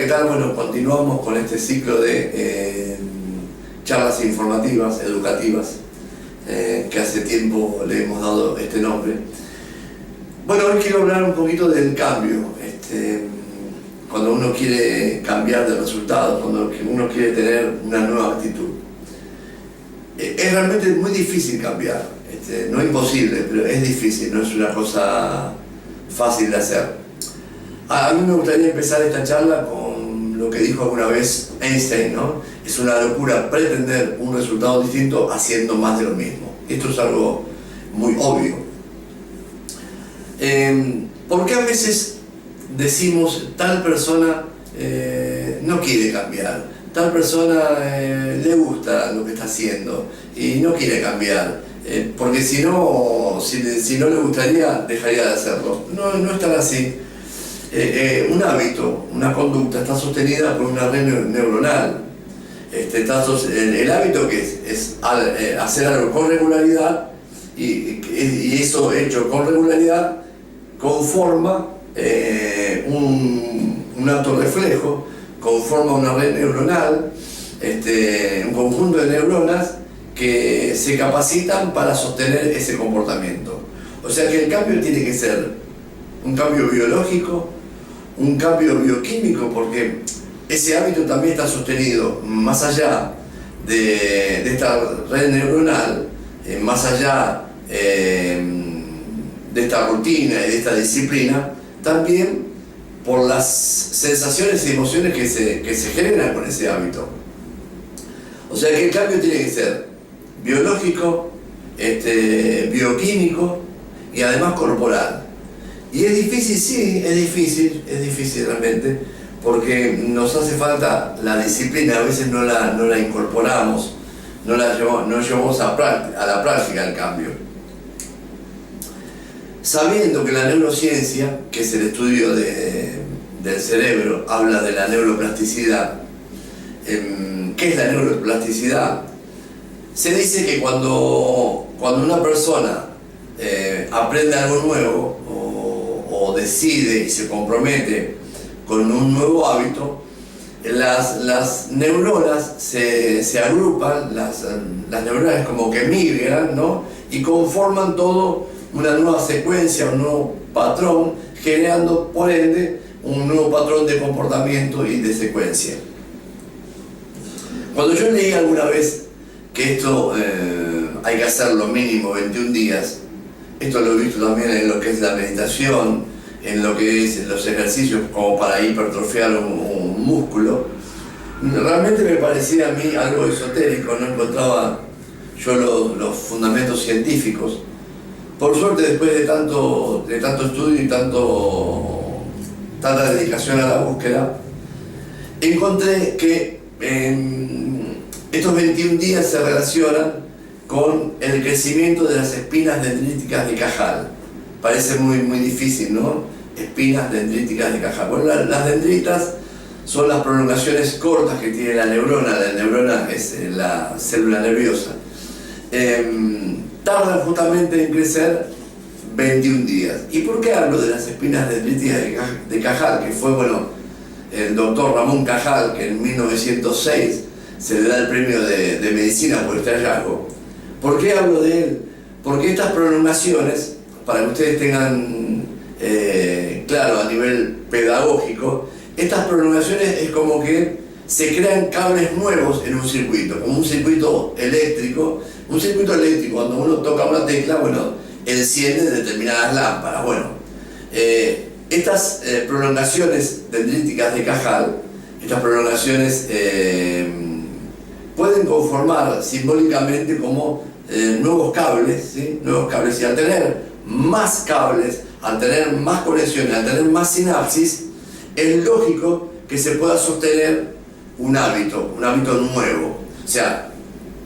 ¿qué tal? Bueno, continuamos con este ciclo de charlas informativas, educativas, que hace tiempo le hemos dado este nombre. Bueno, hoy quiero hablar un poquito del cambio. Cuando uno quiere cambiar de resultados, cuando uno quiere tener una nueva actitud. Es realmente muy difícil cambiar. No es imposible, pero es difícil, no es una cosa fácil de hacer. A mí me gustaría empezar esta charla con lo que dijo alguna vez Einstein, ¿no? Es una locura pretender un resultado distinto haciendo más de lo mismo. Esto es algo muy obvio. ¿Por qué a veces decimos tal persona no quiere cambiar? Tal persona le gusta lo que está haciendo y no quiere cambiar. Porque si no le gustaría, dejaría de hacerlo. No es tan así. Un hábito, una conducta está sostenida por una red neuronal. El hábito que es hacer algo con regularidad y eso hecho con regularidad conforma un autorreflejo, conforma una red neuronal, un conjunto de neuronas que se capacitan para sostener ese comportamiento. O sea que el cambio tiene que ser un cambio biológico, un cambio bioquímico, porque ese hábito también está sostenido más allá de esta red neuronal, más allá de esta rutina y de esta disciplina, también por las sensaciones y emociones que se generan con ese hábito. O sea que el cambio tiene que ser biológico, bioquímico y además corporal. Y es difícil, sí, es difícil realmente, porque nos hace falta la disciplina, a veces no la incorporamos, no llevamos a la práctica el cambio. Sabiendo que la neurociencia, que es el estudio del cerebro, habla de la neuroplasticidad. ¿Qué es la neuroplasticidad? Se dice que cuando una persona aprende algo nuevo o decide y se compromete con un nuevo hábito, las neuronas se agrupan, las neuronas como que migran, ¿no? Y conforman todo una nueva secuencia, un nuevo patrón, generando por ende un nuevo patrón de comportamiento y de secuencia. Cuando yo leí alguna vez que esto hay que hacerlo mínimo 21 días, esto lo he visto también en lo que es la meditación, en lo que es los ejercicios como para hipertrofiar un músculo, realmente me parecía a mí algo esotérico, no encontraba yo los fundamentos científicos. Por suerte, después de tanto estudio y tanta dedicación a la búsqueda, encontré que estos 21 días se relacionan con el crecimiento de las espinas dendríticas de Cajal. Parece muy difícil, ¿no? Espinas dendríticas de Cajal. Bueno, las dendritas son las prolongaciones cortas que tiene la neurona. La neurona es la célula nerviosa. Tardan justamente en crecer 21 días. ¿Y por qué hablo de las espinas dendríticas de Cajal? Que fue, el doctor Ramón Cajal, que en 1906 se le da el premio de medicina por este hallazgo. ¿Por qué hablo de él? Porque estas prolongaciones, para que ustedes tengan claro a nivel pedagógico, estas prolongaciones es como que se crean cables nuevos en un circuito, como un circuito eléctrico. Un circuito eléctrico, cuando uno toca una tecla, enciende determinadas lámparas. Estas prolongaciones dendríticas de Cajal, estas prolongaciones pueden conformar simbólicamente como nuevos cables, ¿sí? Nuevos cables, y al tener más cables, al tener más conexiones, al tener más sinapsis, es lógico que se pueda sostener un hábito nuevo. O sea,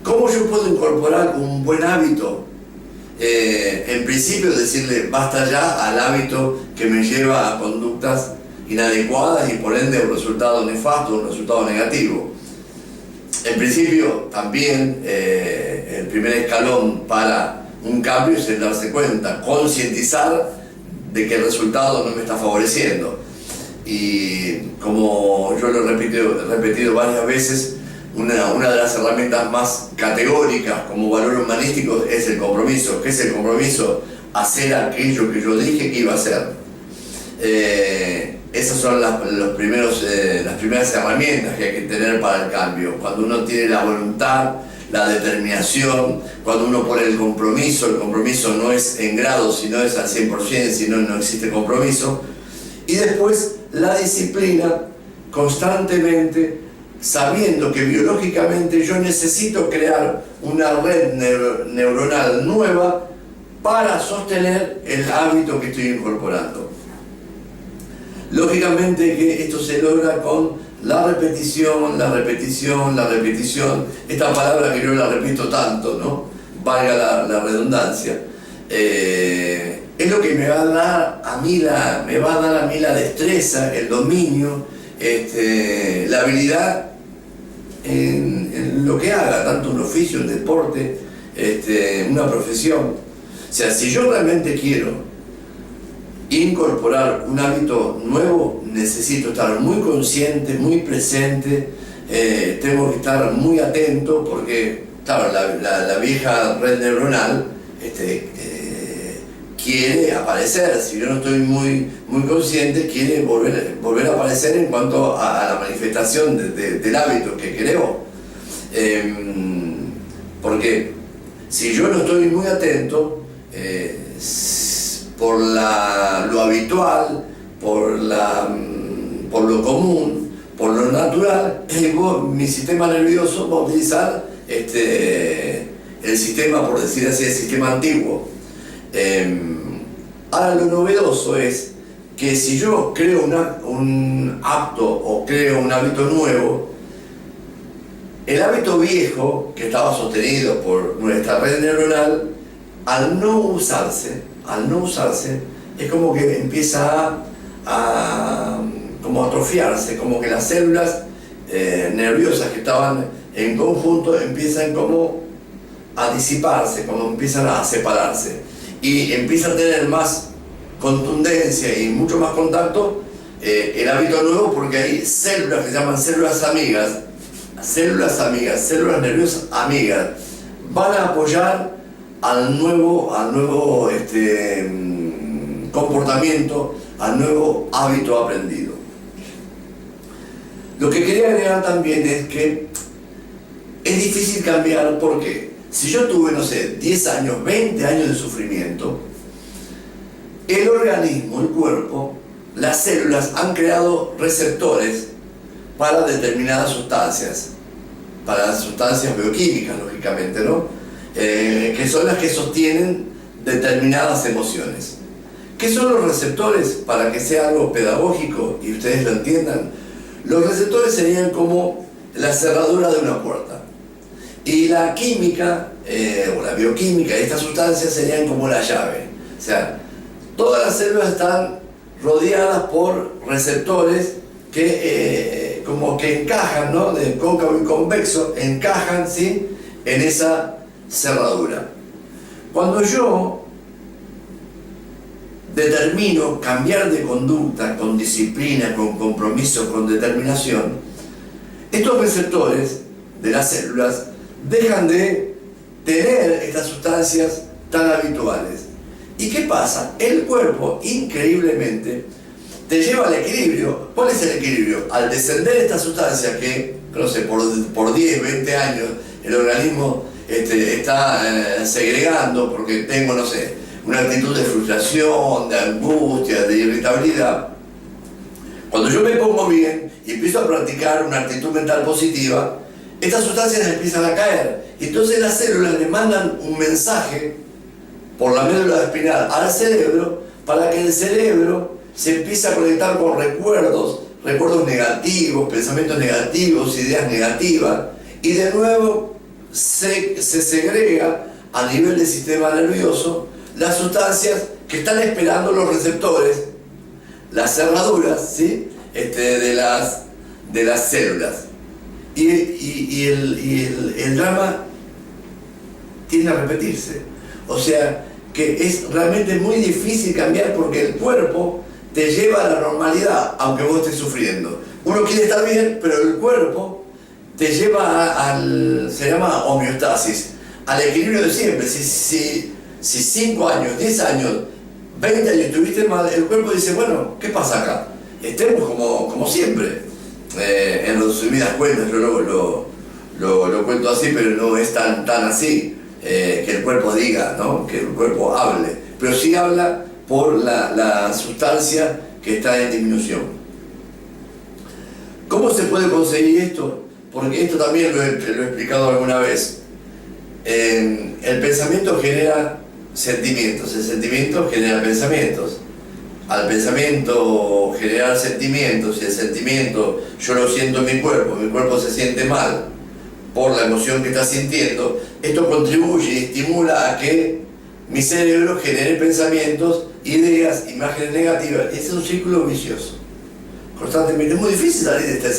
¿cómo yo puedo incorporar un buen hábito? En principio decirle basta ya al hábito que me lleva a conductas inadecuadas y por ende un resultado nefasto, un resultado negativo. En principio también el primer escalón para un cambio es el darse cuenta, concientizar de que el resultado no me está favoreciendo. y como yo lo he repetido varias veces, una de las herramientas más categóricas como valor humanístico es el compromiso. ¿Qué es el compromiso? Hacer aquello que yo dije que iba a hacer. Esas son las primeras herramientas que hay que tener para el cambio. Cuando uno tiene la voluntad, la determinación, cuando uno pone el compromiso no es en grado, sino es al 100%, si no, no existe compromiso. Y después la disciplina, constantemente, sabiendo que biológicamente yo necesito crear una red neuronal nueva para sostener el hábito que estoy incorporando. Lógicamente que esto se logra con la repetición, esta palabra que yo la repito tanto, ¿no? Valga la redundancia. Es lo que me va a dar a mí la destreza, el dominio, la habilidad en lo que haga, tanto un oficio, un deporte, una profesión. O sea, si yo realmente quiero incorporar un hábito nuevo, necesito estar muy consciente, muy presente, tengo que estar muy atento porque, claro, la vieja red neuronal quiere aparecer. Si yo no estoy muy consciente, quiere volver a aparecer en cuanto a la manifestación del hábito que creo. Porque si yo no estoy muy atento, por lo habitual, por lo común, por lo natural, mi sistema nervioso va a utilizar el sistema, por decir así, el sistema antiguo. Ahora lo novedoso es que si yo creo un acto o creo un hábito nuevo, el hábito viejo que estaba sostenido por nuestra red neuronal, al no usarse, es como que empieza a como atrofiarse, como que las células nerviosas que estaban en conjunto empiezan como a disiparse, como empiezan a separarse y empieza a tener más contundencia y mucho más contacto el hábito nuevo, porque hay células que se llaman células nerviosas amigas, van a apoyar al nuevo comportamiento, al nuevo hábito aprendido. Lo que quería agregar también es que es difícil cambiar porque si yo tuve, no sé, 10 años, 20 años de sufrimiento, el organismo, el cuerpo, las células han creado receptores para determinadas sustancias, bioquímicas, lógicamente, ¿no? Que son las que sostienen determinadas emociones. ¿Qué son los receptores? Para que sea algo pedagógico y ustedes lo entiendan, los receptores serían como la cerradura de una puerta. Y la química, o la bioquímica de estas sustancias serían como la llave. O sea, todas las células están rodeadas por receptores que como que encajan, ¿no? De cóncavo y convexo, encajan, ¿sí?, en esa cerradura. Cuando yo determino cambiar de conducta con disciplina, con compromiso, con determinación, estos receptores de las células dejan de tener estas sustancias tan habituales. ¿Y qué pasa? El cuerpo, increíblemente, te lleva al equilibrio. ¿Cuál es el equilibrio? Al descender estas sustancias que, no sé, por 10, 20 años el organismo está segregando porque tengo, no sé, una actitud de frustración, de angustia, de irritabilidad. Cuando yo me pongo bien y empiezo a practicar una actitud mental positiva, estas sustancias empiezan a caer. Entonces las células le mandan un mensaje por la médula espinal al cerebro para que el cerebro se empiece a conectar con recuerdos negativos, pensamientos negativos, ideas negativas, y de nuevo se segrega a nivel del sistema nervioso las sustancias que están esperando los receptores, las cerraduras, ¿sí?, de las células. Y el drama tiende a repetirse. O sea que es realmente muy difícil cambiar porque el cuerpo te lleva a la normalidad, aunque vos estés sufriendo. Uno quiere estar bien, pero el cuerpo te lleva se llama homeostasis, al equilibrio de siempre. Si 5 años, 10 años, 20 años estuviste mal, el cuerpo dice, bueno, ¿qué pasa acá? Estemos como siempre. En resumidas cuentas, yo lo cuento así, pero no es tan así, que el cuerpo diga, ¿no? Que el cuerpo hable, pero sí habla por la sustancia que está en disminución. ¿Cómo se puede conseguir esto? Porque esto también lo he explicado alguna vez. El pensamiento genera sentimientos, el sentimiento genera pensamientos. Al pensamiento generar sentimientos, y el sentimiento yo lo siento en mi cuerpo se siente mal por la emoción que está sintiendo, esto contribuye y estimula a que mi cerebro genere pensamientos, ideas, imágenes negativas. Ese es un círculo vicioso. Constantemente es muy difícil salir de este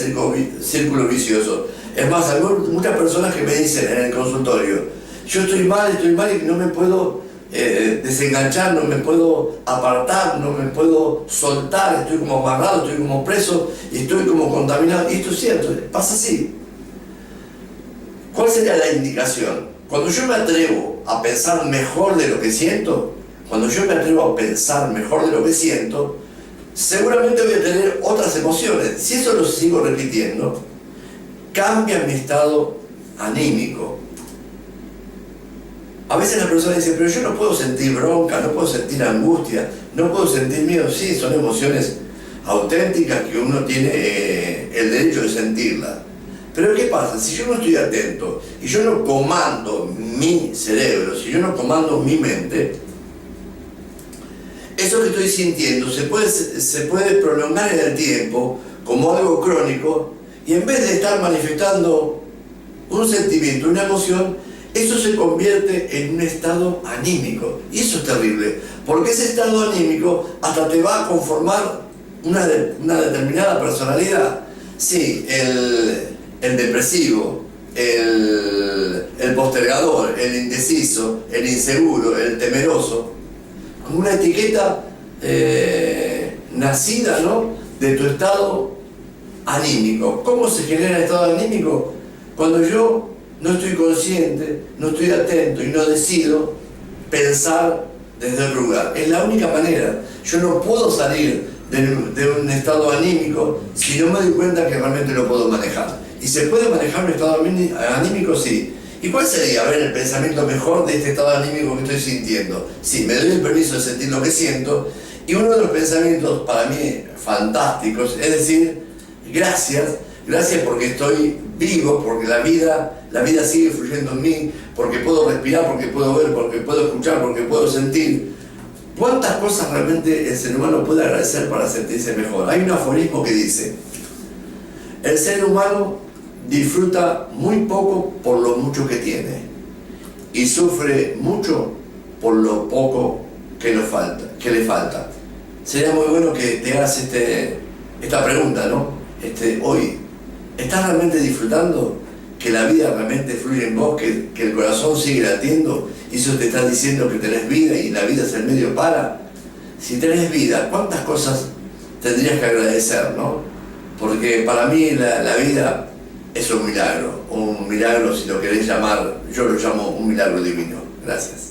círculo vicioso. Es más, hay muchas personas que me dicen en el consultorio, yo estoy mal y no me puedo desenganchar, no me puedo apartar, no me puedo soltar, estoy como amarrado, estoy como preso y estoy como contaminado. Y esto es cierto, pasa así. ¿Cuál sería la indicación? Cuando yo me atrevo a pensar mejor de lo que siento, seguramente voy a tener otras emociones. Si eso lo sigo repitiendo, cambia mi estado anímico. A veces la persona dice, pero yo no puedo sentir bronca, no puedo sentir angustia, no puedo sentir miedo. Sí, son emociones auténticas que uno tiene el derecho de sentirlas. Pero ¿qué pasa? Si yo no estoy atento y yo no comando mi cerebro, si yo no comando mi mente, eso que estoy sintiendo se puede prolongar en el tiempo como algo crónico, y en vez de estar manifestando un sentimiento, una emoción, eso se convierte en un estado anímico. Y eso es terrible, porque ese estado anímico hasta te va a conformar una determinada personalidad. Sí, el depresivo, el postergador, el indeciso, el inseguro, el temeroso, como una etiqueta nacida, ¿no?, de tu estado anímico. ¿Cómo se genera el estado anímico? Cuando yo no estoy consciente, no estoy atento y no decido pensar desde el lugar. Es la única manera. Yo no puedo salir de un estado anímico si no me doy cuenta que realmente lo puedo manejar. ¿Y se puede manejar un estado anímico? Sí. ¿Y cuál sería, a ver, el pensamiento mejor de este estado anímico que estoy sintiendo? Sí, me doy el permiso de sentir lo que siento, y uno de los pensamientos para mí fantásticos es decir, gracias porque estoy vivo, porque la vida sigue fluyendo en mí, porque puedo respirar, porque puedo ver, porque puedo escuchar, porque puedo sentir. ¿Cuántas cosas realmente el ser humano puede agradecer para sentirse mejor? Hay un aforismo que dice, el ser humano disfruta muy poco por lo mucho que tiene y sufre mucho por lo poco que le falta. Sería muy bueno que te hagas esta pregunta, ¿no? Hoy, ¿estás realmente disfrutando? Que la vida realmente fluye en vos, que el corazón sigue latiendo, y eso te está diciendo que tenés vida y la vida es el medio para. Si tenés vida, ¿cuántas cosas tendrías que agradecer, no? Porque para mí la vida es un milagro si lo querés llamar, yo lo llamo un milagro divino. Gracias.